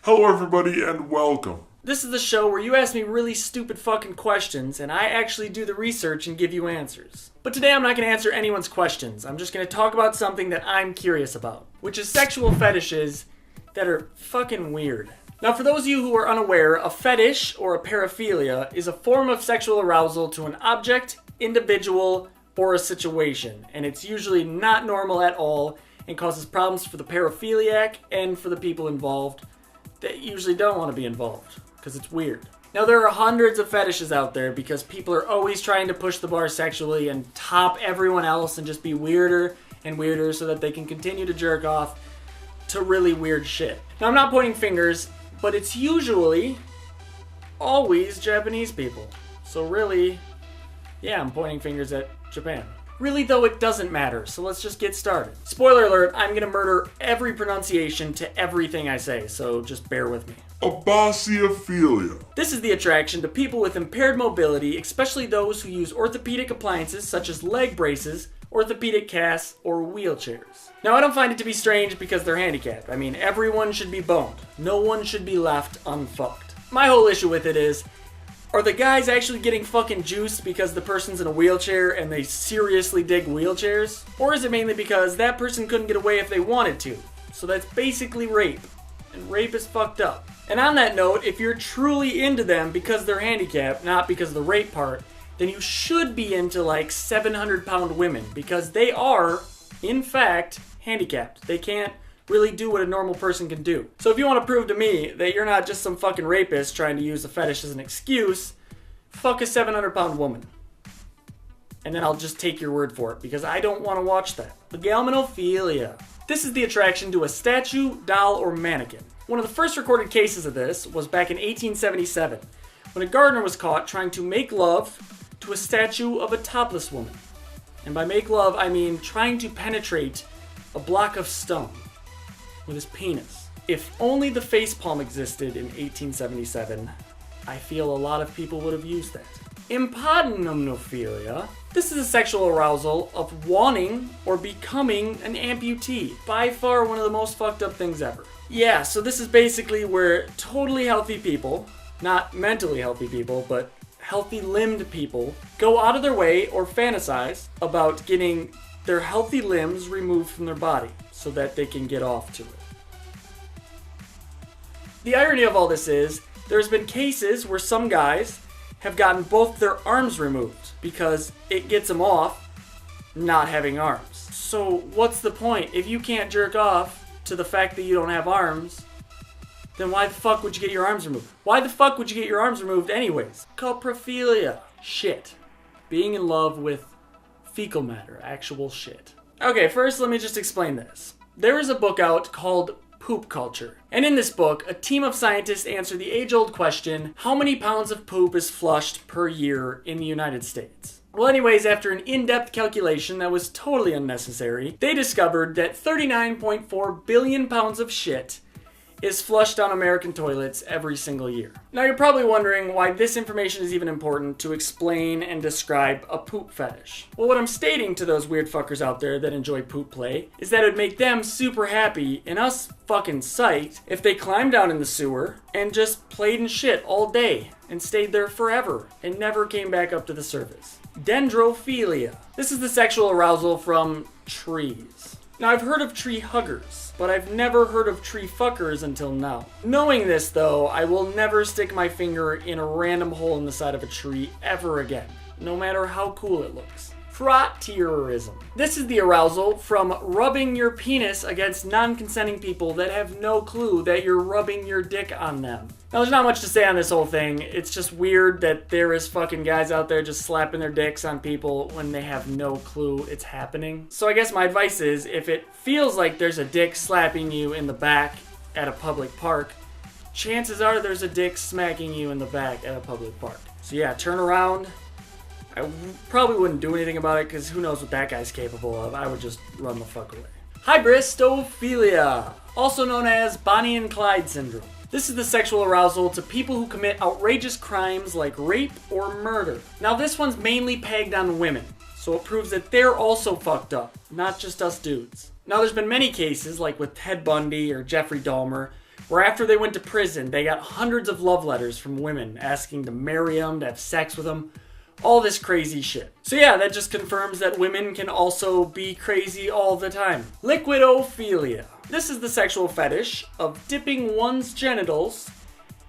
Hello everybody and welcome. This is the show where you ask me really stupid fucking questions and I actually do the research and give you answers. But today I'm not going to answer anyone's questions. I'm just going to talk about something that I'm curious about, which is sexual fetishes that are fucking weird. Now for those of you who are unaware, a fetish or a paraphilia is a form of sexual arousal to an object, individual, or a situation. And it's usually not normal at all and causes problems for the paraphiliac and for the people involved that usually don't want to be involved, because it's weird. Now there are hundreds of fetishes out there because people are always trying to push the bar sexually and top everyone else and just be weirder and weirder so that they can continue to jerk off to really weird shit. Now I'm not pointing fingers, but it's usually always Japanese people. So really, yeah, I'm pointing fingers at Japan. Really though, it doesn't matter, so let's just get started. Spoiler alert, I'm gonna murder every pronunciation to everything I say, so just bear with me. Apotemnophilia. This is the attraction to people with impaired mobility, especially those who use orthopedic appliances such as leg braces, orthopedic casts, or wheelchairs. Now I don't find it to be strange because they're handicapped. I mean, everyone should be boned. No one should be left unfucked. My whole issue with it is, are the guys actually getting fucking juiced because the person's in a wheelchair and they seriously dig wheelchairs? Or is it mainly because that person couldn't get away if they wanted to? So that's basically rape. And rape is fucked up. And on that note, if you're truly into them because they're handicapped, not because of the rape part, then you should be into like 700-pound women because they are, in fact, handicapped. They can't really do what a normal person can do. So if you want to prove to me that you're not just some fucking rapist trying to use a fetish as an excuse, fuck a 700-pound woman. And then I'll just take your word for it, because I don't want to watch that. Cannibalism. This is the attraction to a statue, doll, or mannequin. One of the first recorded cases of this was back in 1877, when a gardener was caught trying to make love to a statue of a topless woman. And by make love, I mean trying to penetrate a block of stone with his penis. If only the facepalm existed in 1877, I feel a lot of people would have used that. Apotemnophilia. This is a sexual arousal of wanting or becoming an amputee. By far one of the most fucked up things ever. Yeah, so this is basically where totally healthy people, not mentally healthy people, but healthy limbed people, go out of their way or fantasize about getting their healthy limbs removed from their body so that they can get off to it. The irony of all this is, there's been cases where some guys have gotten both their arms removed because it gets them off not having arms. So what's the point? If you can't jerk off to the fact that you don't have arms, then why the fuck would you get your arms removed? Why the fuck would you get your arms removed anyways? Coprophilia. Shit. Being in love with fecal matter. Actual shit. Okay, first let me just explain this. There is a book out called Poop Culture. And in this book, a team of scientists answer the age-old question, how many pounds of poop is flushed per year in the United States? Well anyways, after an in-depth calculation that was totally unnecessary, they discovered that 39.4 billion pounds of shit is flushed down American toilets every single year. Now you're probably wondering why this information is even important to explain and describe a poop fetish. Well, what I'm stating to those weird fuckers out there that enjoy poop play is that it would make them super happy and us fucking psyched if they climbed down in the sewer and just played in shit all day and stayed there forever and never came back up to the surface. Dendrophilia. This is the sexual arousal from trees. Now I've heard of tree huggers, but I've never heard of tree fuckers until now. Knowing this though, I will never stick my finger in a random hole in the side of a tree ever again, no matter how cool it looks. Fetishism. This is the arousal from rubbing your penis against non-consenting people that have no clue that you're rubbing your dick on them. Now there's not much to say on this whole thing. It's just weird that there is fucking guys out there just slapping their dicks on people when they have no clue it's happening. So I guess my advice is, if it feels like there's a dick slapping you in the back at a public park, chances are there's a dick smacking you in the back at a public park. So yeah, turn around. I probably wouldn't do anything about it because who knows what that guy's capable of. I would just run the fuck away. Hybristophilia, also known as Bonnie and Clyde syndrome. This is the sexual arousal to people who commit outrageous crimes like rape or murder. Now this one's mainly pegged on women. So it proves that they're also fucked up, not just us dudes. Now there's been many cases, like with Ted Bundy or Jeffrey Dahmer, where after they went to prison, they got hundreds of love letters from women asking to marry them, to have sex with them, all this crazy shit. So yeah, that just confirms that women can also be crazy all the time. Liquidophilia. This is the sexual fetish of dipping one's genitals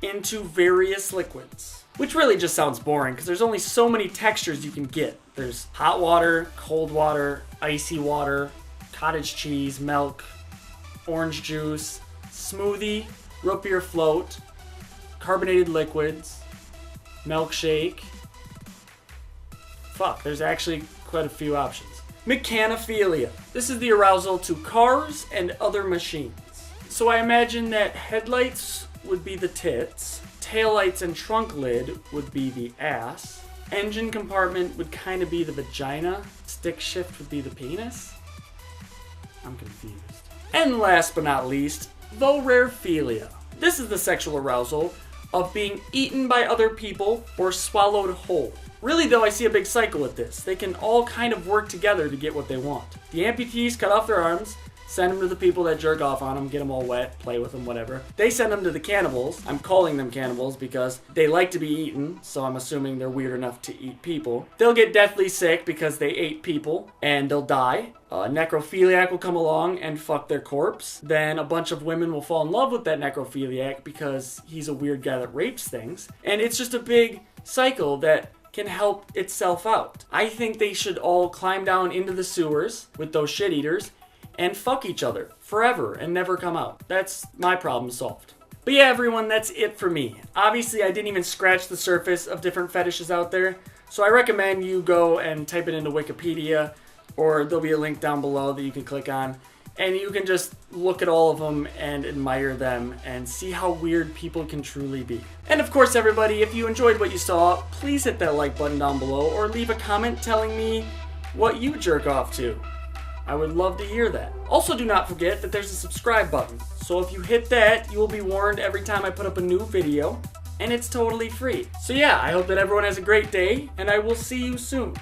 into various liquids. Which really just sounds boring, because there's only so many textures you can get. There's hot water, cold water, icy water, cottage cheese, milk, orange juice, smoothie, root beer float, carbonated liquids, milkshake. Fuck, there's actually quite a few options. Mechanophilia. This is the arousal to cars and other machines. So I imagine that headlights would be the tits, taillights and trunk lid would be the ass, engine compartment would kind of be the vagina, stick shift would be the penis. I'm confused. And last but not least, vorarephilia. This is the sexual arousal of being eaten by other people or swallowed whole. Really though, I see a big cycle with this. They can all kind of work together to get what they want. The amputees cut off their arms, send them to the people that jerk off on them, get them all wet, play with them, whatever. They send them to the cannibals. I'm calling them cannibals because they like to be eaten, so I'm assuming they're weird enough to eat people. They'll get deathly sick because they ate people, and they'll die. A necrophiliac will come along and fuck their corpse. Then a bunch of women will fall in love with that necrophiliac because he's a weird guy that rapes things. And it's just a big cycle that can help itself out. I think they should all climb down into the sewers with those shit eaters and fuck each other forever and never come out. That's my problem solved. But yeah, everyone, that's it for me. Obviously, I didn't even scratch the surface of different fetishes out there, so I recommend you go and type it into Wikipedia, or there'll be a link down below that you can click on, and you can just look at all of them and admire them and see how weird people can truly be. And of course, everybody, if you enjoyed what you saw, please hit that like button down below or leave a comment telling me what you jerk off to. I would love to hear that. Also, do not forget that there's a subscribe button. So if you hit that, you will be warned every time I put up a new video, and it's totally free. So yeah, I hope that everyone has a great day, and I will see you soon.